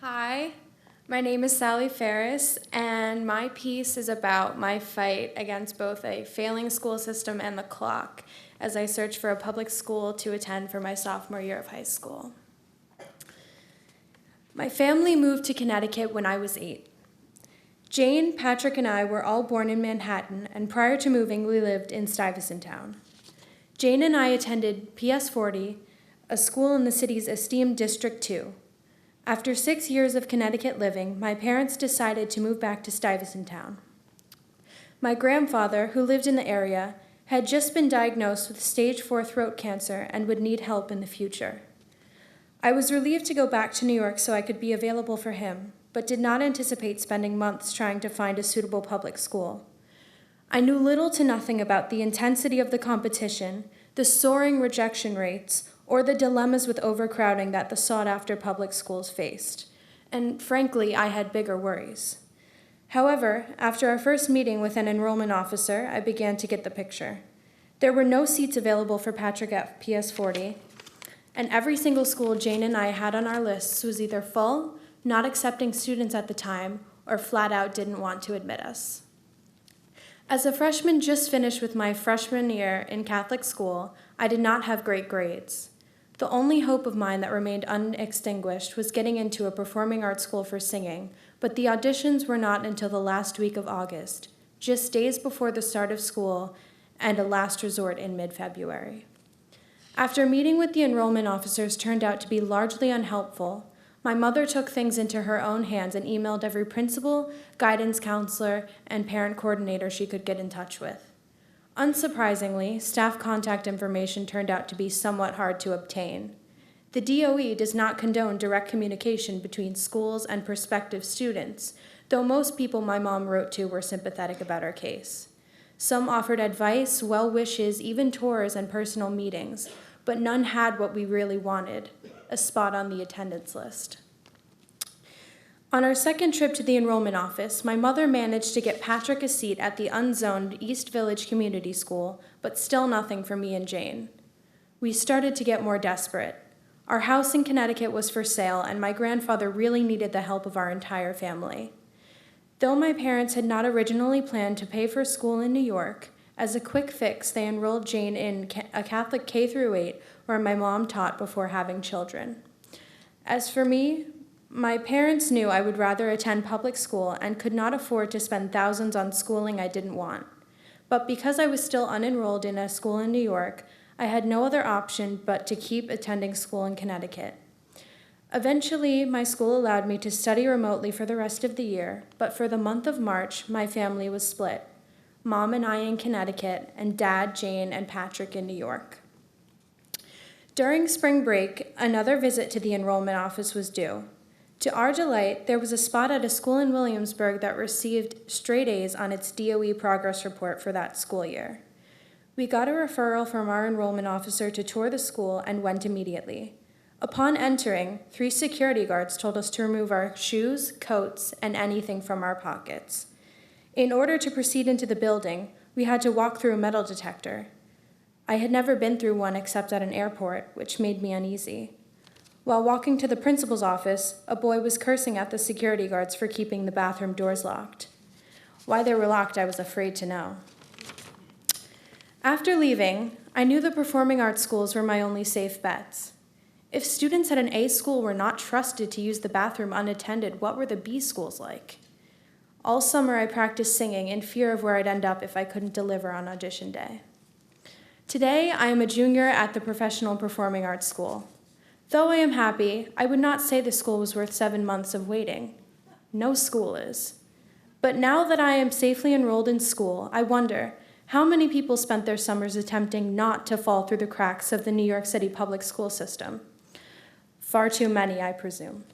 Hi, my name is Sally Ferris, and my piece is about my fight against both a failing school system and the clock as I search for a public school to attend for my sophomore year of high school. My family moved to Connecticut when I was 8. Jane, Patrick, and I were all born in Manhattan, and prior to moving, we lived in Stuyvesant Town. Jane and I attended PS40, a school in the city's esteemed District 2. After 6 years of Connecticut living, my parents decided to move back to Stuyvesant Town. My grandfather, who lived in the area, had just been diagnosed with stage 4 throat cancer and would need help in the future. I was relieved to go back to New York so I could be available for him, but did not anticipate spending months trying to find a suitable public school. I knew little to nothing about the intensity of the competition, the soaring rejection rates, or the dilemmas with overcrowding that the sought-after public schools faced. And frankly, I had bigger worries. However, after our first meeting with an enrollment officer, I began to get the picture. There were no seats available for Patrick at PS40, and every single school Jane and I had on our lists was either full, not accepting students at the time, or flat out didn't want to admit us. As a freshman just finished with my freshman year in Catholic school, I did not have great grades. The only hope of mine that remained unextinguished was getting into a performing arts school for singing, but the auditions were not until the last week of August, just days before the start of school and a last resort in mid-February. After meeting with the enrollment officers turned out to be largely unhelpful, my mother took things into her own hands and emailed every principal, guidance counselor, and parent coordinator she could get in touch with. Unsurprisingly, staff contact information turned out to be somewhat hard to obtain. The DOE does not condone direct communication between schools and prospective students, though most people my mom wrote to were sympathetic about our case. Some offered advice, well wishes, even tours and personal meetings, but none had what we really wanted, a spot on the attendance list. On our second trip to the enrollment office, my mother managed to get Patrick a seat at the unzoned East Village Community School, but still nothing for me and Jane. We started to get more desperate. Our house in Connecticut was for sale, and my grandfather really needed the help of our entire family. Though my parents had not originally planned to pay for school in New York, as a quick fix, they enrolled Jane in a Catholic K-8 where my mom taught before having children. As for me, my parents knew I would rather attend public school and could not afford to spend thousands on schooling I didn't want. But because I was still unenrolled in a school in New York, I had no other option but to keep attending school in Connecticut. Eventually, my school allowed me to study remotely for the rest of the year, but for the month of March, my family was split. Mom and I in Connecticut, and Dad, Jane, and Patrick in New York. During spring break, another visit to the enrollment office was due. To our delight, there was a spot at a school in Williamsburg that received straight A's on its DOE progress report for that school year. We got a referral from our enrollment officer to tour the school and went immediately. Upon entering, 3 security guards told us to remove our shoes, coats, and anything from our pockets. In order to proceed into the building, we had to walk through a metal detector. I had never been through one except at an airport, which made me uneasy. While walking to the principal's office, a boy was cursing at the security guards for keeping the bathroom doors locked. Why they were locked, I was afraid to know. After leaving, I knew the performing arts schools were my only safe bets. If students at an A school were not trusted to use the bathroom unattended, what were the B schools like? All summer I practiced singing in fear of where I'd end up if I couldn't deliver on audition day. Today, I am a junior at the Professional Performing Arts School. Though I am happy, I would not say the school was worth 7 months of waiting. No school is. But now that I am safely enrolled in school, I wonder how many people spent their summers attempting not to fall through the cracks of the New York City public school system. Far too many, I presume.